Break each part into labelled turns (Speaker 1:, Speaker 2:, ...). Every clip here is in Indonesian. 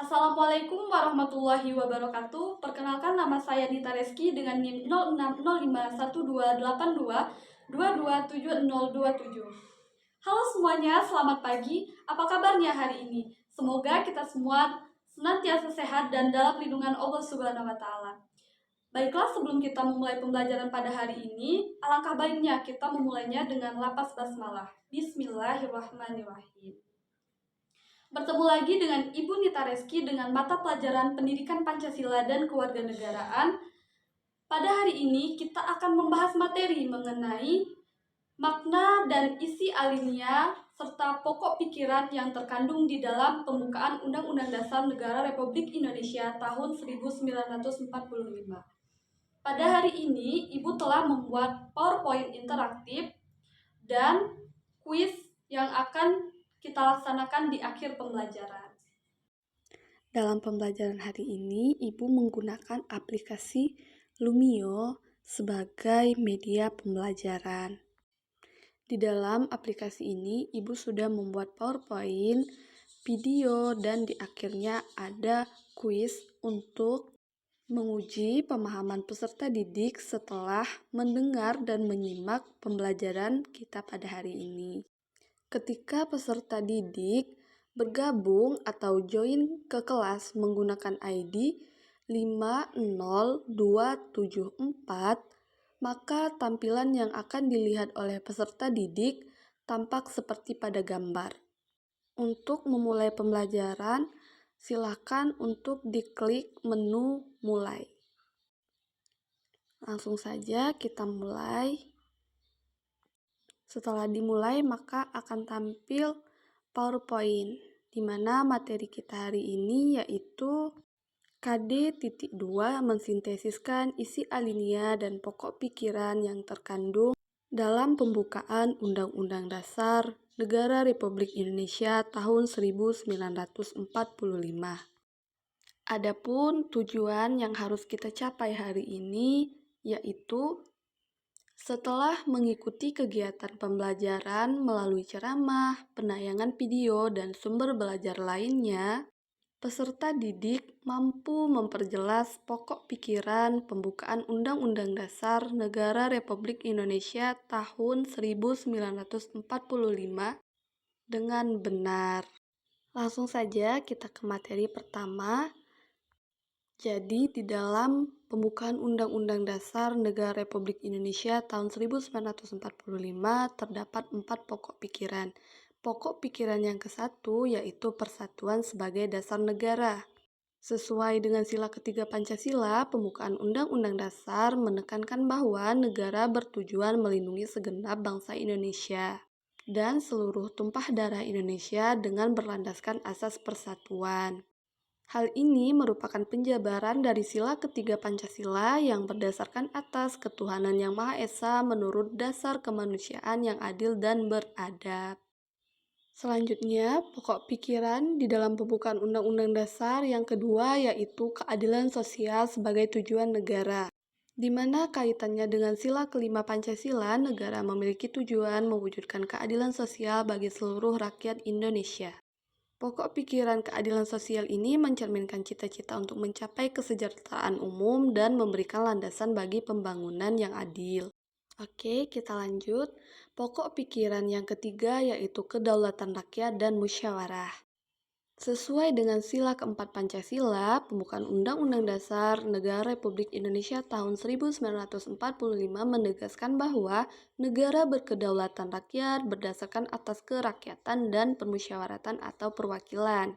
Speaker 1: Assalamualaikum warahmatullahi wabarakatuh. Perkenalkan, nama saya Nita Reski dengan NIM 0605128227. Halo semuanya, selamat pagi. Apa kabarnya hari ini? Semoga kita semua senantiasa sehat dan dalam lindungan Allah Subhanahu wa taala. Baiklah, sebelum kita memulai pembelajaran pada hari ini, alangkah baiknya kita memulainya dengan lapas basmalah. Bismillahirrahmanirrahim. Bertemu lagi dengan Ibu Nita Reski dengan mata pelajaran Pendidikan Pancasila dan Kewarganegaraan. Pada hari ini kita akan membahas materi mengenai makna dan isi alinea serta pokok pikiran yang terkandung di dalam pembukaan Undang-Undang Dasar Negara Republik Indonesia tahun 1945. Pada hari ini, Ibu telah membuat PowerPoint interaktif dan kuis yang akan kita laksanakan di akhir pembelajaran.
Speaker 2: Dalam pembelajaran hari ini, Ibu menggunakan aplikasi Lumio sebagai media pembelajaran. Di dalam aplikasi ini, Ibu sudah membuat PowerPoint, video, dan di akhirnya ada kuis untuk menguji pemahaman peserta didik setelah mendengar dan menyimak pembelajaran kita pada hari ini. Ketika peserta didik bergabung atau join ke kelas menggunakan ID 50274, maka tampilan yang akan dilihat oleh peserta didik tampak seperti pada gambar. Untuk memulai pembelajaran, silakan untuk diklik menu mulai. Langsung saja kita mulai. Setelah dimulai, maka akan tampil PowerPoint, di mana materi kita hari ini yaitu KD.2 mensintesiskan isi alinea dan pokok pikiran yang terkandung dalam pembukaan Undang-Undang Dasar Negara Republik Indonesia tahun 1945. Adapun tujuan yang harus kita capai hari ini yaitu setelah mengikuti kegiatan pembelajaran melalui ceramah, penayangan video, dan sumber belajar lainnya, peserta didik mampu memperjelas pokok pikiran pembukaan Undang-Undang Dasar Negara Republik Indonesia tahun 1945 dengan benar. Langsung saja kita ke materi pertama. Jadi, di dalam pembukaan Undang-Undang Dasar Negara Republik Indonesia tahun 1945 terdapat 4 pokok pikiran. Pokok pikiran yang ke-1 yaitu persatuan sebagai dasar negara. Sesuai dengan sila ketiga Pancasila, pembukaan Undang-Undang Dasar menekankan bahwa negara bertujuan melindungi segenap bangsa Indonesia dan seluruh tumpah darah Indonesia dengan berlandaskan asas persatuan. Hal ini merupakan penjabaran dari sila ketiga Pancasila yang berdasarkan atas ketuhanan yang Maha Esa menurut dasar kemanusiaan yang adil dan beradab. Selanjutnya, pokok pikiran di dalam pembukaan Undang-Undang Dasar yang kedua yaitu keadilan sosial sebagai tujuan negara, di mana kaitannya dengan sila kelima Pancasila, negara memiliki tujuan mewujudkan keadilan sosial bagi seluruh rakyat Indonesia. Pokok pikiran keadilan sosial ini mencerminkan cita-cita untuk mencapai kesejahteraan umum dan memberikan landasan bagi pembangunan yang adil. Oke, kita lanjut. Pokok pikiran yang ketiga yaitu kedaulatan rakyat dan musyawarah. Sesuai dengan sila keempat Pancasila, pembukaan Undang-Undang Dasar Negara Republik Indonesia tahun 1945 menegaskan bahwa negara berkedaulatan rakyat berdasarkan atas kerakyatan dan permusyawaratan atau perwakilan.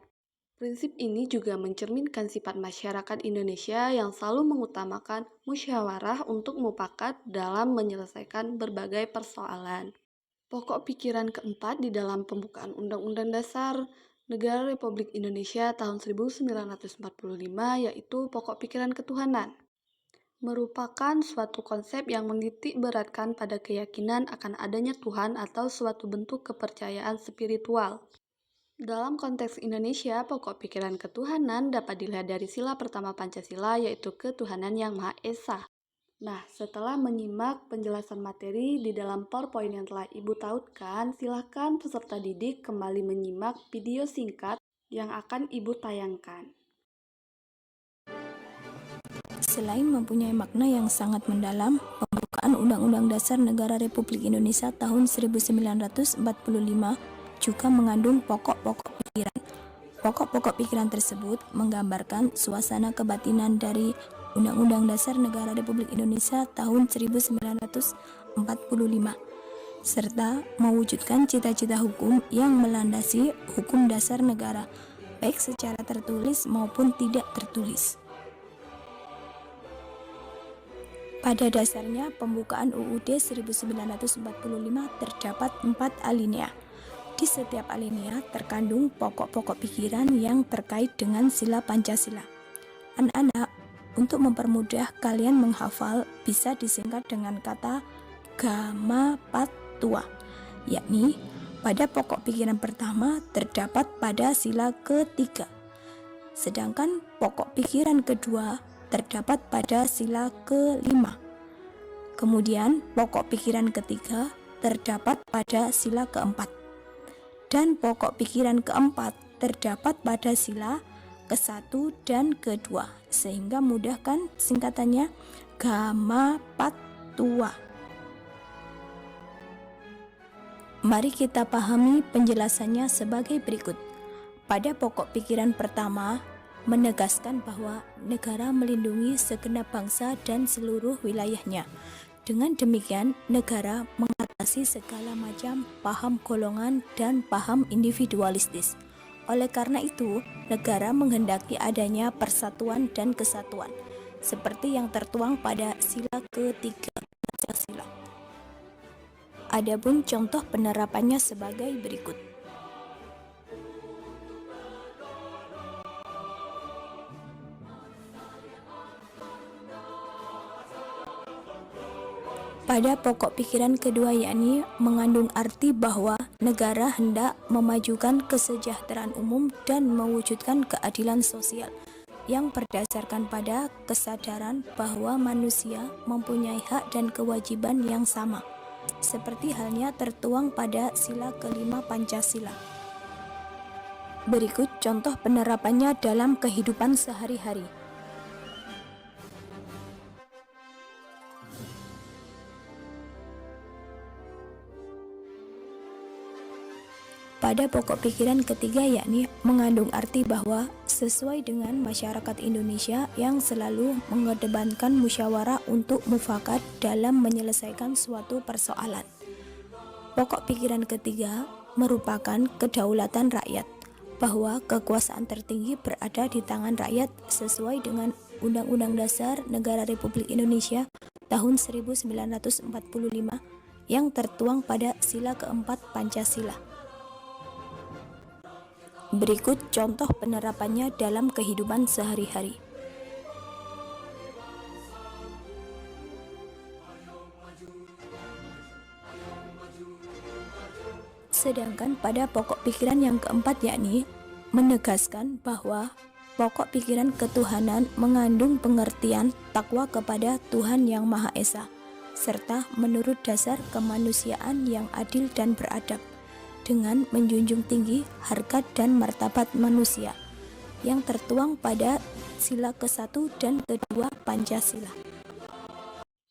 Speaker 2: Prinsip ini juga mencerminkan sifat masyarakat Indonesia yang selalu mengutamakan musyawarah untuk mufakat dalam menyelesaikan berbagai persoalan. Pokok pikiran keempat di dalam pembukaan Undang-Undang Dasar Negara Republik Indonesia tahun 1945 yaitu pokok pikiran ketuhanan. Merupakan suatu konsep yang menitik beratkan pada keyakinan akan adanya Tuhan atau suatu bentuk kepercayaan spiritual. Dalam konteks Indonesia, pokok pikiran ketuhanan dapat dilihat dari sila pertama Pancasila yaitu ketuhanan yang Maha Esa. Nah, setelah menyimak penjelasan materi di dalam PowerPoint yang telah Ibu tautkan, silakan peserta didik kembali menyimak video singkat yang akan Ibu tayangkan.
Speaker 3: Selain mempunyai makna yang sangat mendalam, pembukaan Undang-Undang Dasar Negara Republik Indonesia tahun 1945 juga mengandung pokok-pokok pikiran. Pokok-pokok pikiran tersebut menggambarkan suasana kebatinan dari Undang-Undang Dasar Negara Republik Indonesia tahun 1945, serta mewujudkan cita-cita hukum yang melandasi hukum dasar negara, baik secara tertulis maupun tidak tertulis. Pada dasarnya, pembukaan UUD 1945 terdapat 4 alinea. Di setiap alinea terkandung pokok-pokok pikiran yang terkait dengan sila Pancasila. Anak-anak, untuk mempermudah kalian menghafal, bisa disingkat dengan kata Gama Pattua, yakni pada pokok pikiran pertama terdapat pada sila ketiga, sedangkan pokok pikiran kedua terdapat pada sila kelima. Kemudian pokok pikiran ketiga terdapat pada sila keempat, dan pokok pikiran keempat terdapat pada sila ke-1 dan ke-2, sehingga mudah kan singkatannya Gama Pattua. Mari kita pahami penjelasannya sebagai berikut. Pada pokok pikiran pertama menegaskan bahwa negara melindungi segenap bangsa dan seluruh wilayahnya. Dengan demikian, negara mengatasi segala macam paham golongan dan paham individualistis. Oleh karena itu, negara menghendaki adanya persatuan dan kesatuan, seperti yang tertuang pada sila ketiga Pancasila. Adapun contoh penerapannya sebagai berikut. Pada pokok pikiran kedua, yakni mengandung arti bahwa negara hendak memajukan kesejahteraan umum dan mewujudkan keadilan sosial yang berdasarkan pada kesadaran bahwa manusia mempunyai hak dan kewajiban yang sama, seperti halnya tertuang pada sila kelima Pancasila. Berikut contoh penerapannya dalam kehidupan sehari-hari. Pada pokok pikiran ketiga, yakni mengandung arti bahwa sesuai dengan masyarakat Indonesia yang selalu mengedepankan musyawarah untuk mufakat dalam menyelesaikan suatu persoalan. Pokok pikiran ketiga merupakan kedaulatan rakyat, bahwa kekuasaan tertinggi berada di tangan rakyat sesuai dengan Undang-Undang Dasar Negara Republik Indonesia tahun 1945 yang tertuang pada sila keempat Pancasila. Berikut contoh penerapannya dalam kehidupan sehari-hari. Sedangkan pada pokok pikiran yang keempat, yakni menegaskan bahwa pokok pikiran ketuhanan mengandung pengertian takwa kepada Tuhan Yang Maha Esa, serta menurut dasar kemanusiaan yang adil dan beradab, dengan menjunjung tinggi harkat dan martabat manusia yang tertuang pada sila ke-1 dan ke-2 Pancasila.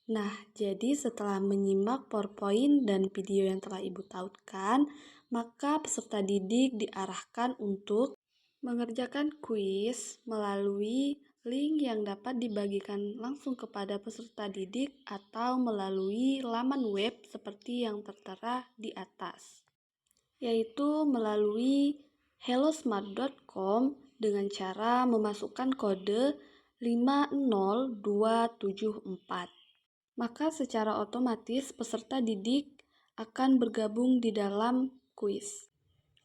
Speaker 2: Nah, jadi setelah menyimak PowerPoint dan video yang telah Ibu tautkan, maka peserta didik diarahkan untuk mengerjakan kuis melalui link yang dapat dibagikan langsung kepada peserta didik atau melalui laman web seperti yang tertera di atas, yaitu melalui hellosmart.com dengan cara memasukkan kode 50274. Maka secara otomatis peserta didik akan bergabung di dalam kuis.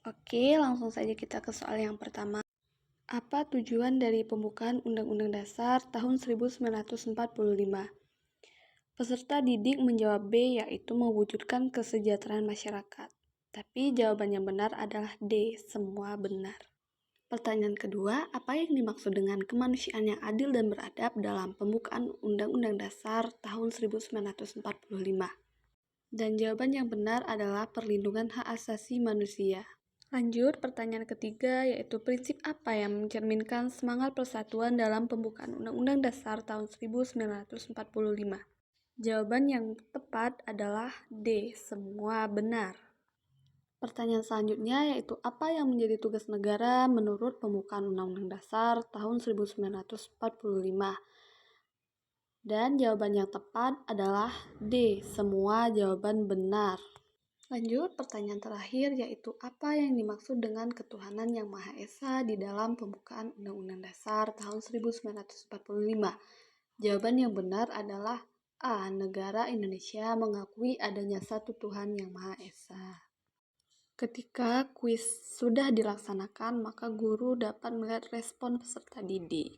Speaker 2: Oke, langsung saja kita ke soal yang pertama. Apa tujuan dari pembukaan Undang-Undang Dasar tahun 1945? Peserta didik menjawab B, yaitu mewujudkan kesejahteraan masyarakat. Tapi jawaban yang benar adalah D, semua benar. Pertanyaan kedua, apa yang dimaksud dengan kemanusiaan yang adil dan beradab dalam pembukaan Undang-Undang Dasar tahun 1945? Dan jawaban yang benar adalah perlindungan hak asasi manusia. Lanjut, pertanyaan ketiga yaitu prinsip apa yang mencerminkan semangat persatuan dalam pembukaan Undang-Undang Dasar tahun 1945? Jawaban yang tepat adalah D, semua benar. Pertanyaan selanjutnya yaitu apa yang menjadi tugas negara menurut pembukaan Undang-Undang Dasar tahun 1945? Dan jawaban yang tepat adalah D, semua jawaban benar. Lanjut, pertanyaan terakhir yaitu apa yang dimaksud dengan ketuhanan yang Maha Esa di dalam pembukaan Undang-Undang Dasar tahun 1945? Jawaban yang benar adalah A. Negara Indonesia mengakui adanya satu Tuhan yang Maha Esa. Ketika kuis sudah dilaksanakan, maka guru dapat melihat respon peserta didik.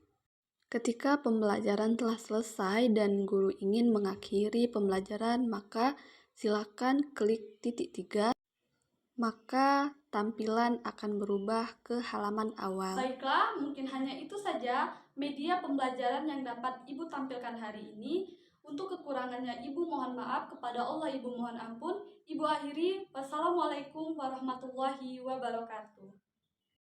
Speaker 2: Ketika pembelajaran telah selesai dan guru ingin mengakhiri pembelajaran, maka silakan klik titik 3, maka tampilan akan berubah ke halaman awal.
Speaker 1: Baiklah, mungkin hanya itu saja media pembelajaran yang dapat Ibu tampilkan hari ini. Untuk kekurangannya Ibu mohon maaf, kepada Allah Ibu mohon ampun. Ibu akhiri, wassalamualaikum warahmatullahi wabarakatuh.